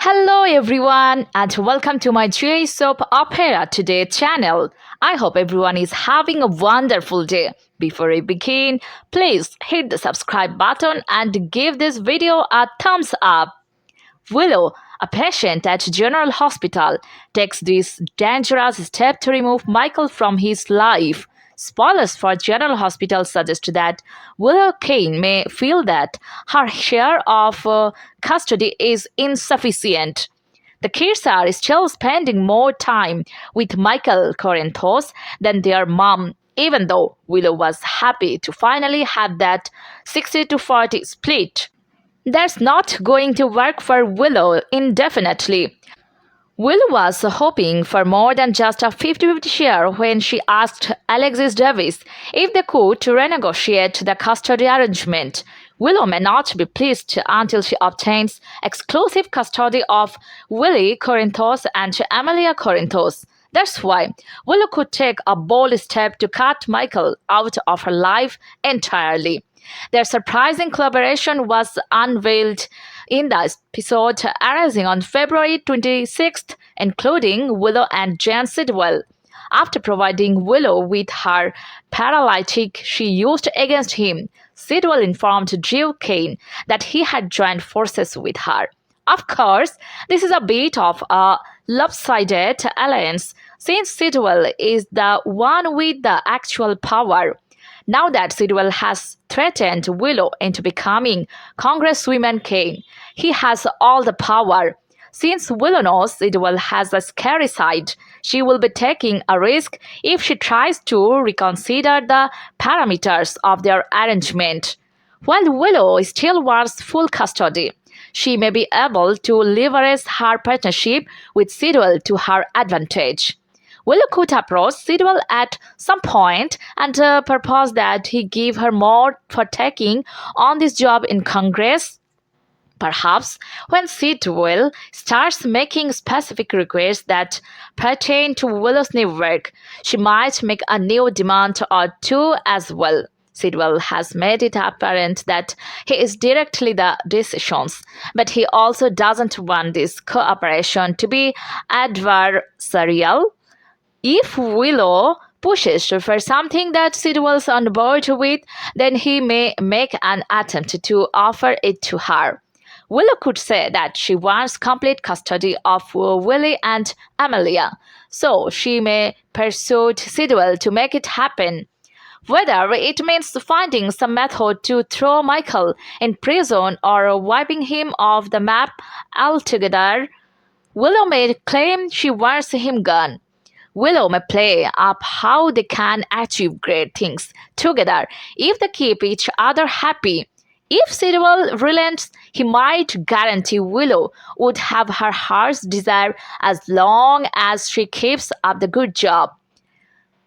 Hello everyone and welcome to my J Soap Opera Today channel. I hope everyone is having a wonderful day. Before we begin, please hit the subscribe button and give this video a thumbs up. Willow, a patient at General Hospital, takes this dangerous step to remove Michael from his life. Spoilers for General Hospital suggest that Willow Kane may feel that her share of custody is insufficient. The kids are still spending more time with Michael Corinthos than their mom, even though Willow was happy to finally have that 60 to 40 split. That's not going to work for Willow indefinitely. Willow was hoping for more than just a 50-50 share when she asked Alexis Davis if they could renegotiate the custody arrangement. Willow may not be pleased until she obtains exclusive custody of Willie Corinthos and Amelia Corinthos. That's why Willow could take a bold step to cut Michael out of her life entirely. Their surprising collaboration was unveiled in the episode arising on February 26th, including Willow and Jan Sidwell. After providing Willow with her paralytic she used against him, Sidwell informed Jill Kane that he had joined forces with her. Of course, this is a bit of a lopsided alliance since Sidwell is the one with the actual power. Now that Sidwell has threatened Willow into becoming Congresswoman Kane, he has all the power. Since Willow knows Sidwell has a scary side, she will be taking a risk if she tries to reconsider the parameters of their arrangement. While Willow still wants full custody, she may be able to leverage her partnership with Sidwell to her advantage. Willow could approach Sidwell at some point and propose that he give her more for taking on this job in Congress. Perhaps when Sidwell starts making specific requests that pertain to Willow's new work, she might make a new demand or two as well. Sidwell has made it apparent that he is directly the decisions, but he also doesn't want this cooperation to be adversarial. If Willow pushes for something that Sidwell's on board with, then he may make an attempt to offer it to her. Willow could say that she wants complete custody of Willie and Amelia, so she may persuade Sidwell to make it happen. Whether it means finding some method to throw Michael in prison or wiping him off the map altogether, Willow may claim she wants him gone. Willow may play up how they can achieve great things together if they keep each other happy. If Sidwell relents, he might guarantee Willow would have her heart's desire as long as she keeps up the good job.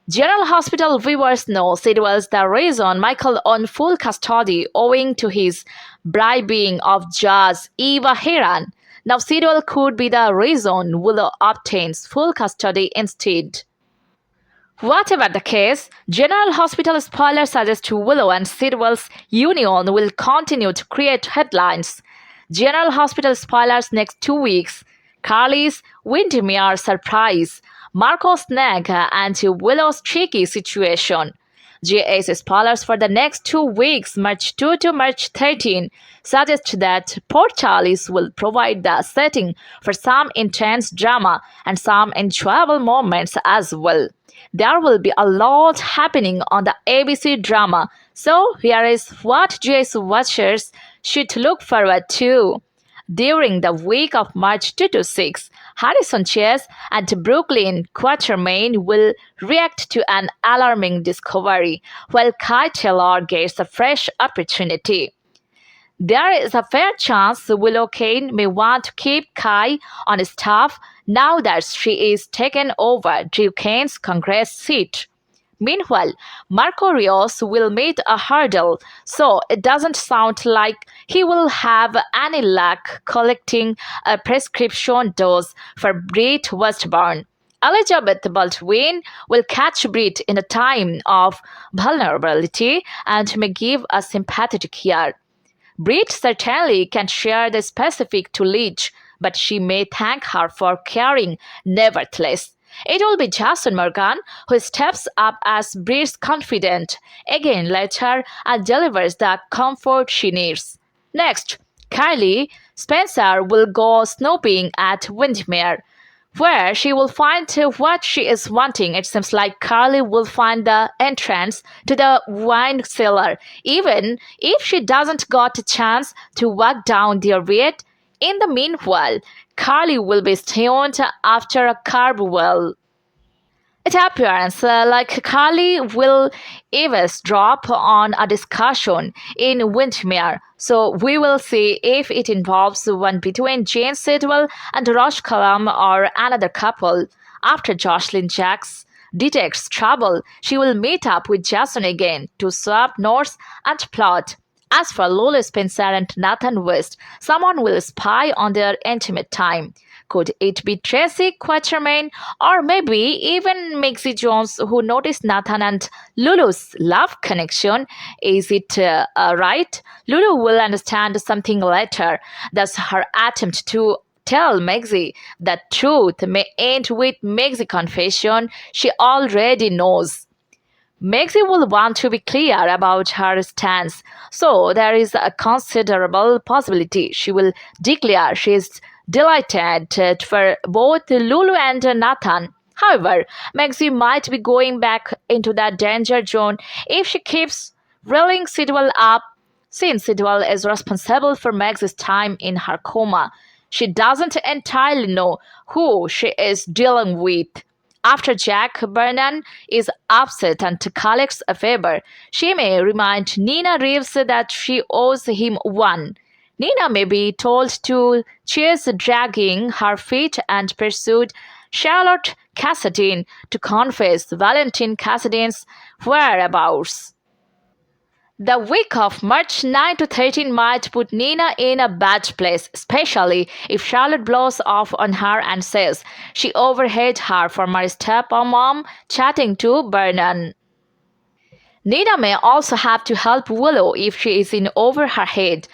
General Hospital viewers know Sidwell's the reason Michael on full custody owing to his bribing of Judge Eva Heron. Now Sidwell could be the reason Willow obtains full custody instead. Whatever the case, General Hospital spoilers suggest Willow and Sidwell's union will continue to create headlines. General Hospital spoilers next 2 weeks. Carly's Windermere surprise, Marco's nag and Willow's tricky situation. GA's spoilers for the next 2 weeks, March 2 to March 13, suggest that Port Charles will provide the setting for some intense drama and some enjoyable moments as well. There will be a lot happening on the ABC drama, so here is what GA's watchers should look forward to. During the week of March 2 to 6, Harrison Chase and Brooklyn Quatermain will react to an alarming discovery, while Kai Taylor gets a fresh opportunity. There is a fair chance Willow Kane may want to keep Kai on staff now that she is taken over Drew Kane's Congress seat. Meanwhile, Marco Rios will meet a hurdle, so it doesn't sound like he will have any luck collecting a prescription dose for Brit Westbourne. Elizabeth Baldwin will catch Brit in a time of vulnerability and may give a sympathetic ear. Brit certainly can share the specific to Leach, but she may thank her for caring nevertheless. It will be Jason Morgan who steps up as Brit's confidant again later and delivers the comfort she needs. Next, Kylie Spencer will go snooping at Windermere, where she will find what she is wanting. It seems like Carly will find the entrance to the wine cellar, even if she doesn't got a chance to walk down there yet. In the meanwhile, Carly will be stoned after a carb well. It appears like Carly will eavesdrop on a discussion in Windermere, so we will see if it involves one between Jane Sidwell and Rosh Kalam or another couple. After Jocelyn Jacks detects trouble, she will meet up with Jason again to swap notes and plot. As for Lulu Spencer and Nathan West, someone will spy on their intimate time. Could it be Tracy Quatermain or maybe even Mixie Jones who noticed Nathan and Lulu's love connection? Is it right? Lulu will understand something later. Thus, her attempt to tell Mexi the truth may end with Mexi confession she already knows. Mexi will want to be clear about her stance, so there is a considerable possibility she will declare she is delighted for both Lulu and Nathan. However, Mexi might be going back into that danger zone if she keeps reeling Sidwell up, since Sidwell is responsible for Mexi's time in her coma. She doesn't entirely know who she is dealing with. After Jack Vernon is upset and collects a favor, she may remind Nina Reeves that she owes him one. Nina may be told to cease dragging her feet and pursued Charlotte Cassadine to confess Valentine Cassadine's whereabouts. The week of March 9 to 13 might put Nina in a bad place, especially if Charlotte blows off on her and says she overheard her former step-mom chatting to Vernon. Nina may also have to help Willow if she is in over her head.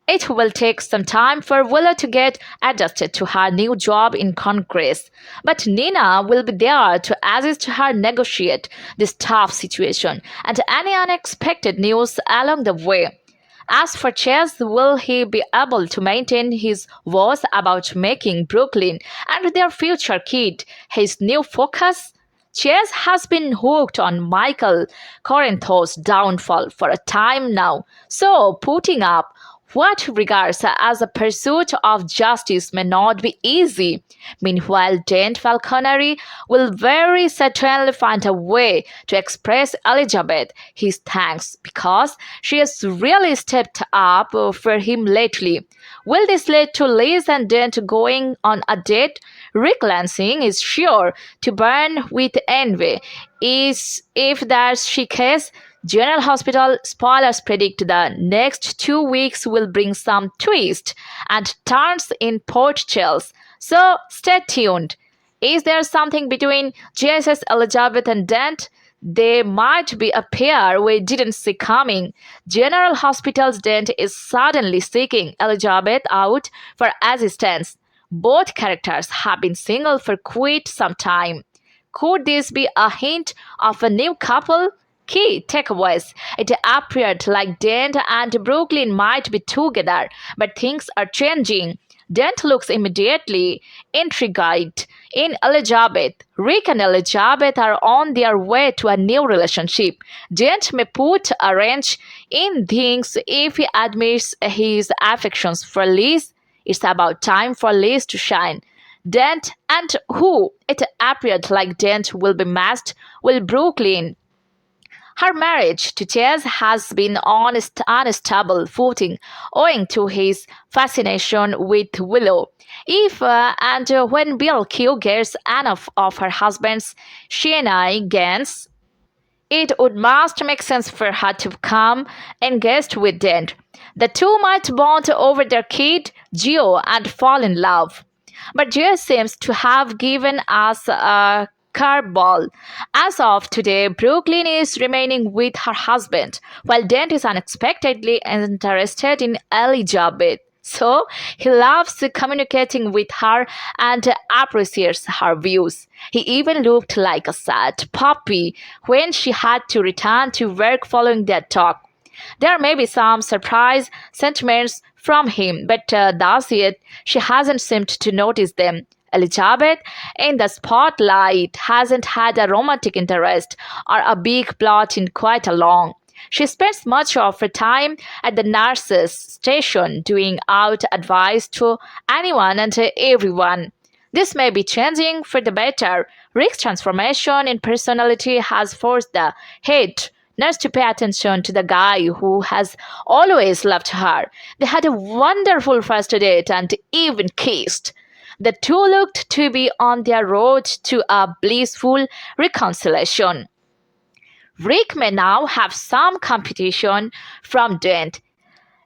It will take some time for Willow to get adjusted to her new job in Congress, but Nina will be there to assist her negotiate this tough situation and any unexpected news along the way. As for Chase, will he be able to maintain his vows about making Brooklyn and their future kid his new focus? Chase has been hooked on Michael Corinthos' downfall for a time now, so putting up what regards as a pursuit of justice may not be easy. Meanwhile, Dent Falconeri will very certainly find a way to express Elizabeth his thanks because she has really stepped up for him lately. Will this lead to Liz and Dent going on a date? Rick Lansing is sure to burn with envy. If that's the case, General Hospital spoilers predict the next 2 weeks will bring some twists and turns in portrayals. So stay tuned. Is there something between JSS Elizabeth and Dent? They might be a pair we didn't see coming. General Hospital's Dent is suddenly seeking Elizabeth out for assistance. Both characters have been single for quite some time. Could this be a hint of a new couple? Key takeaways. It appeared like Dent and Brooklyn might be together, but things are changing. Dent looks immediately intrigued in Elizabeth. Rick and Elizabeth are on their way to a new relationship. Dent may put a wrench in things if he admits his affections for Liz. It's about time for Liz to shine. Dent and who? It appeared like Dent will be matched with Brooklyn. Her marriage to Chase has been on unstable footing owing to his fascination with Willow. If and when Bill Q gets enough of her husband's shenanigans, it would must make sense for her to become engaged with Dent. The two might bond over their kid, Gio, and fall in love. But Gio seems to have given us a curveball. As of today, Brooklyn is remaining with her husband, while Dent is unexpectedly interested in Elizabeth. So he loves communicating with her and appreciates her views. He even looked like a sad puppy when she had to return to work following that talk. There may be some surprise sentiments from him, but that's it. She hasn't seemed to notice them. Elizabeth, in the spotlight, hasn't had a romantic interest or a big plot in quite a long. She spends much of her time at the nurse's station doing out advice to anyone and everyone. This may be changing for the better. Rick's transformation in personality has forced the head nurse to pay attention to the guy who has always loved her. They had a wonderful first date and even kissed. The two looked to be on their road to a blissful reconciliation. Rick may now have some competition from Dent.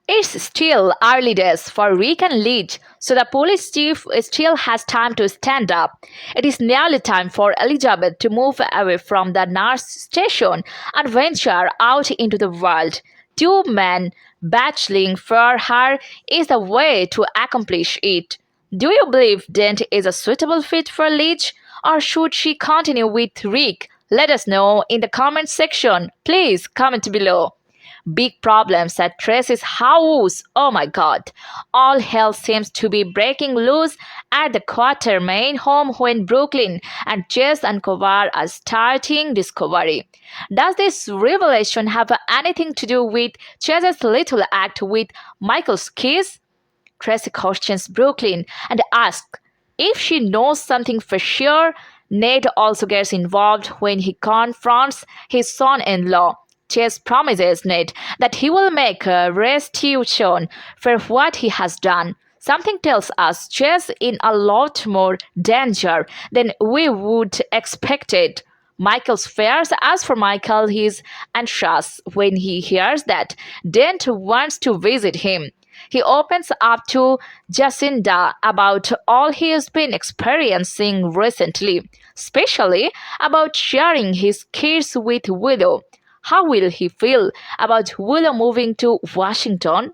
It's still early days for Rick and Leach, so the police chief still has time to stand up. It is nearly time for Elizabeth to move away from the nurse station and venture out into the world. Two men battling for her is the way to accomplish it. Do you believe Dent is a suitable fit for Leach, or should she continue with Rick? Let us know in the comment section. Please comment below. Big problems at Tracy's house. Oh my god. All hell seems to be breaking loose at the Quatermain home when Brooklyn and Jess uncover a startling discovery. Does this revelation have anything to do with Chase's little act with Michael's kiss? Tracy questions Brooklyn and asks if she knows something for sure. Ned also gets involved when he confronts his son-in-law. Chase promises Ned that he will make a restitution for what he has done. Something tells us Chase is in a lot more danger than we would expected. Michael's fears. As for Michael, he is anxious when he hears that Dent wants to visit him. He opens up to Jacinda about all he has been experiencing recently, especially about sharing his kids with Willow. How will he feel about Willow moving to Washington?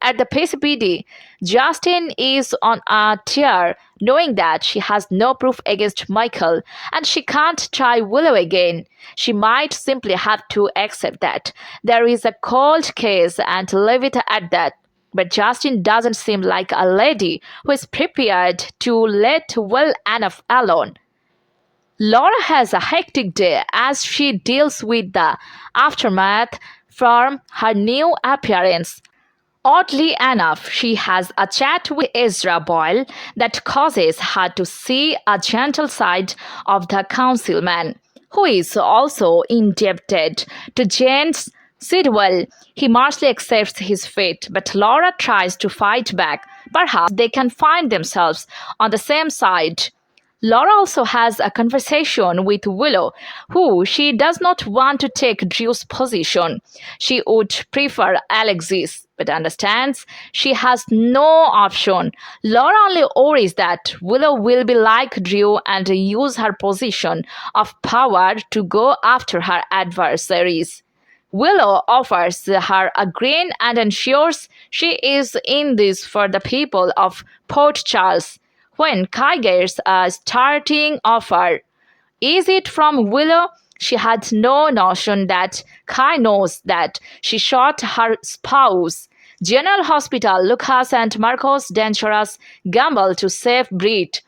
At the PCPD, Justin is on a tear, knowing that she has no proof against Michael and she can't try Willow again. She might simply have to accept that there is a cold case and leave it at that. But Justin doesn't seem like a lady who is prepared to let well enough alone. Laura has a hectic day as she deals with the aftermath from her new appearance. Oddly enough, she has a chat with Ezra Boyle that causes her to see a gentle side of the councilman, who is also indebted to James Sidwell. He mostly accepts his fate, but Laura tries to fight back. Perhaps they can find themselves on the same side. Laura also has a conversation with Willow, who she does not want to take Drew's position. She would prefer Alexis, but understands she has no option. Laura only worries that Willow will be like Drew and use her position of power to go after her adversaries. Willow offers her a grin and ensures she is in this for the people of Port Charles. When Kai gets a starting offer, is it from Willow? She had no notion that Kai knows that she shot her spouse. General Hospital, Lucas and Marcos dangerous gamble to save Brit.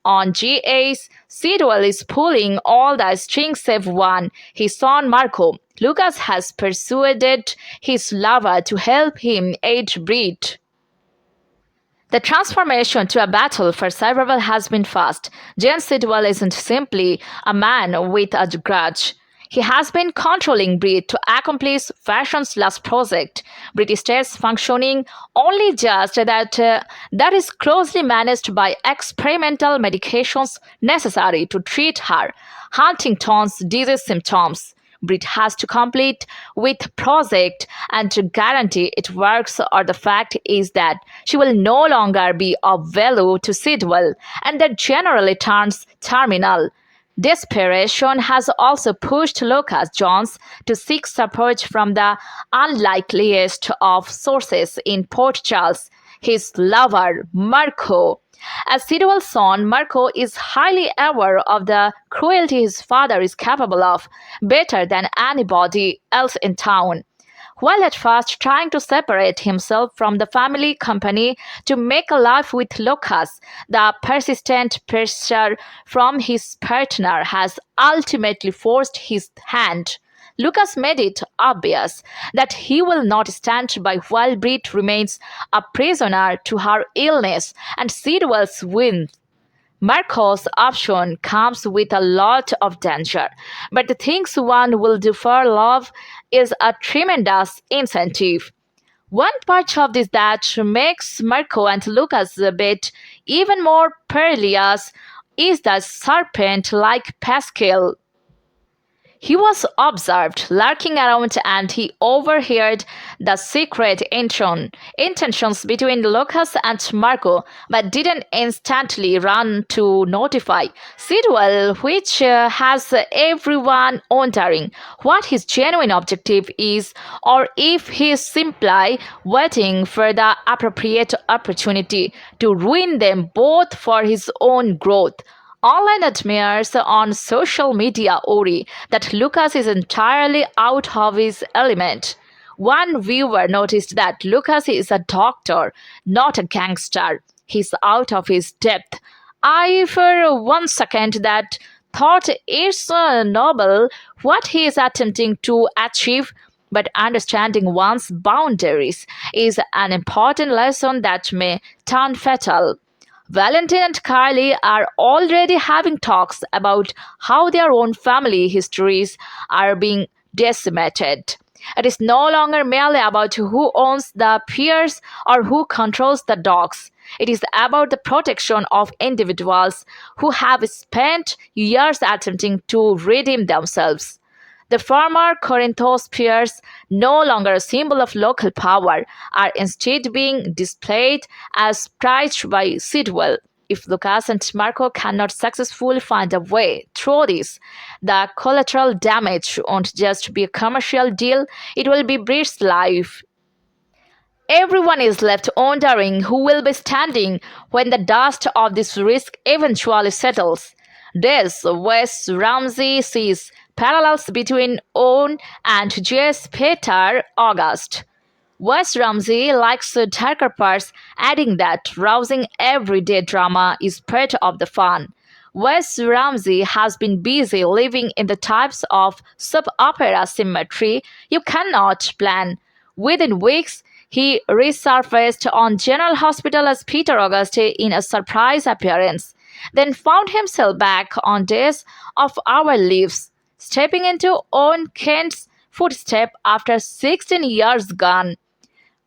On GA's, Sidwell is pulling all the strings save one, his son Marco. Lucas has persuaded his lover to help him aid Brit. The transformation to a battle for survival has been fast. James Sidwell isn't simply a man with a grudge. He has been controlling Brit to accomplish Fashion's last project. Brit stays functioning only just that is closely managed by experimental medications necessary to treat her Huntington's disease symptoms. Brit has to complete with project and to guarantee it works, or the fact is that she will no longer be of value to Sidwell and that generally turns terminal. Desperation has also pushed Lucas Jones to seek support from the unlikeliest of sources in Port Charles. his lover, Marco. As Sidwell's son, Marco is highly aware of the cruelty his father is capable of, better than anybody else in town. While at first trying to separate himself from the family company to make a life with Lucas, the persistent pressure from his partner has ultimately forced his hand. Lucas made it obvious that he will not stand by while Brit remains a prisoner to her illness and Sidwell's wins. Marco's option comes with a lot of danger, but the things one will do for love is a tremendous incentive. One part of this that makes Marco and Lucas a bit even more perilous is the serpent like Pascal. He was observed lurking around and he overheard the secret intentions between Lucas and Marco, but didn't instantly run to notify Sidwell, which has everyone wondering what his genuine objective is or if he is simply waiting for the appropriate opportunity to ruin them both for his own growth. Online admirers on social media worry that Lucas is entirely out of his element. One viewer noticed that Lucas is a doctor, not a gangster. He's out of his depth. I, for one second, that thought it's noble what he is attempting to achieve, but understanding one's boundaries is an important lesson that may turn fatal. Valentine and Carly are already having talks about how their own family histories are being decimated. It is no longer merely about who owns the peers or who controls the dogs. It is about the protection of individuals who have spent years attempting to redeem themselves. The former Corinthos peers, no longer a symbol of local power, are instead being displayed as prized by Sidwell. If Lucas and Marco cannot successfully find a way through this, the collateral damage won't just be a commercial deal, it will be Brit's life. Everyone is left wondering who will be standing when the dust of this risk eventually settles. This Wes Ramsey sees parallels between Owen and J.S. Peter August. Wes Ramsey likes darker parts, adding that rousing everyday drama is part of the fun. Wes Ramsey has been busy living in the types of soap opera symmetry you cannot plan. Within weeks, he resurfaced on General Hospital as Peter Auguste in a surprise appearance, then found himself back on Days of Our Lives, stepping into Owen Kent's footsteps after 16 years gone.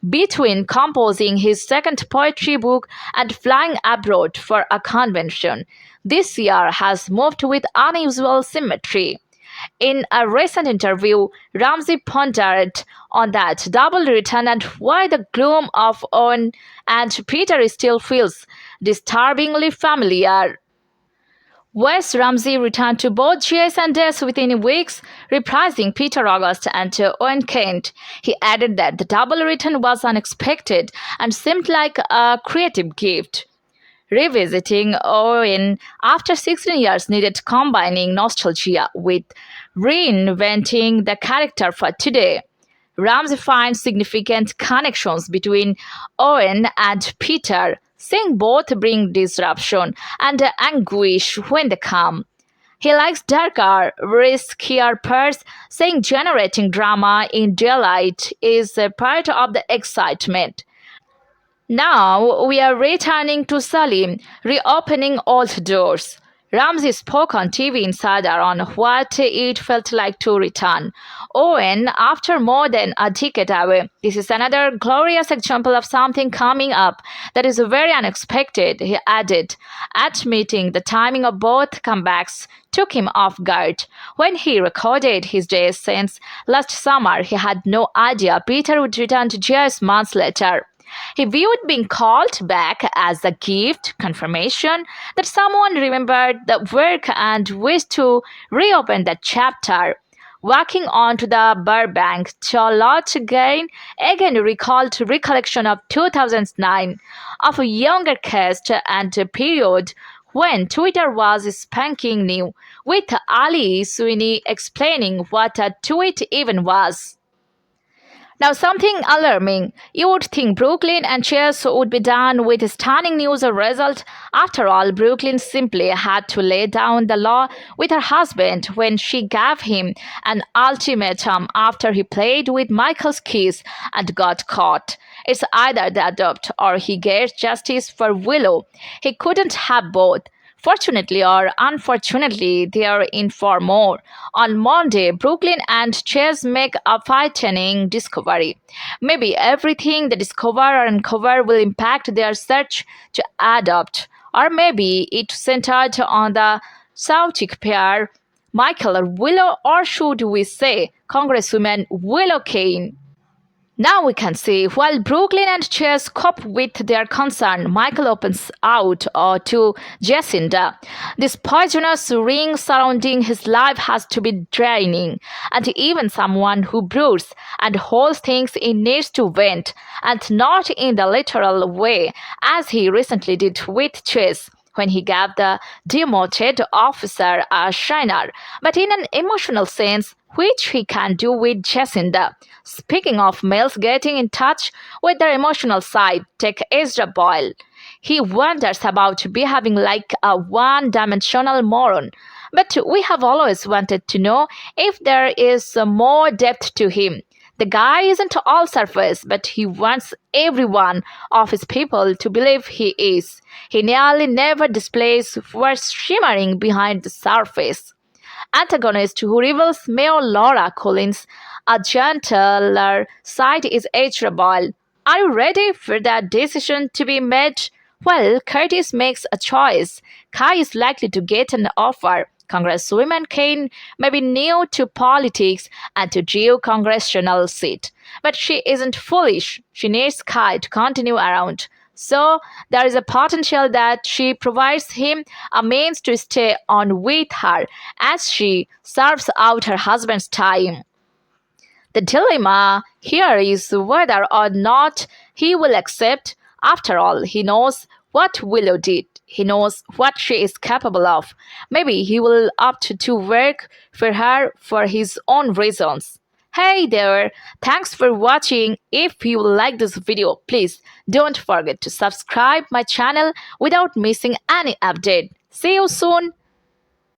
Between composing his second poetry book and flying abroad for a convention, this year has moved with unusual symmetry. In a recent interview, Ramsey pondered on that double return and why the gloom of Owen and Peter still feels disturbingly familiar. Wes Ramsey returned to both GS and DS within weeks, reprising Peter August and Owen Kent. He added that the double return was unexpected and seemed like a creative gift. Revisiting Owen after 16 years needed combining nostalgia with reinventing the character for today. Ramsey finds significant connections between Owen and Peter, saying both bring disruption and anguish when they come. He likes darker, riskier parts, saying generating drama in daylight is a part of the excitement. Now we are returning to Salim, reopening old doors. Ramsey spoke on TV Insider on what it felt like to return. Owen, after more than a decade away, this is another glorious example of something coming up that is very unexpected, he added, admitting the timing of both comebacks took him off guard. When he recorded his days since last summer, he had no idea Peter would return to just months later. He viewed being called back as a gift, confirmation that someone remembered the work and wished to reopen that chapter. walking onto the Burbank. Charlotte again recalled recollection of 2009, of a younger cast and a period when Twitter was spanking new, with Ali Sweeney explaining what a tweet even was. Now, something alarming. You would think Brooklyn and Chess would be done with a stunning news result. After all, Brooklyn simply had to lay down the law with her husband when she gave him an ultimatum after he played with Michael's keys and got caught. It's either the adopt or he gets justice for Willow. He couldn't have both. Fortunately or unfortunately, they are in for more. On Monday, Brooklyn and Chase make a frightening discovery. Maybe everything they discover or uncover will impact their search to adopt. Or maybe it centered on the Sautic pair, Michael or Willow, or should we say, Congresswoman Willow Kane. Now we can see, while Brooklyn and Chase cope with their concern, Michael opens out to Jacinda. This poisonous ring surrounding his life has to be draining, and even someone who broods and holds things in needs to vent, and not in the literal way, as he recently did with Chase when he gave the demoted officer a shiner, but in an emotional sense, which he can do with Jacinda. Speaking of males getting in touch with their emotional side, take Ezra Boyle. He wonders about behaving like a one-dimensional moron. But we have always wanted to know if there is more depth to him. The guy isn't all surface, but he wants every one of his people to believe he is. He nearly never displays what's shimmering behind the surface. Antagonist who reveals Mayor Laura Collins, a gentler side is Ezra Boyle. Are you ready for that decision to be made? Well, Curtis makes a choice. Kai is likely to get an offer. Congresswoman Kane may be new to politics and to due congressional seat, but she isn't foolish. She needs Kai to continue around. So there is a potential that she provides him a means to stay on with her as she serves out her husband's time. The dilemma here is whether or not he will accept. After all, he knows what Willow did. He knows what she is capable of. Maybe he will opt to work for her for his own reasons. Hey there, thanks for watching. If you like this video, please don't forget to subscribe my channel without missing any update. See you soon.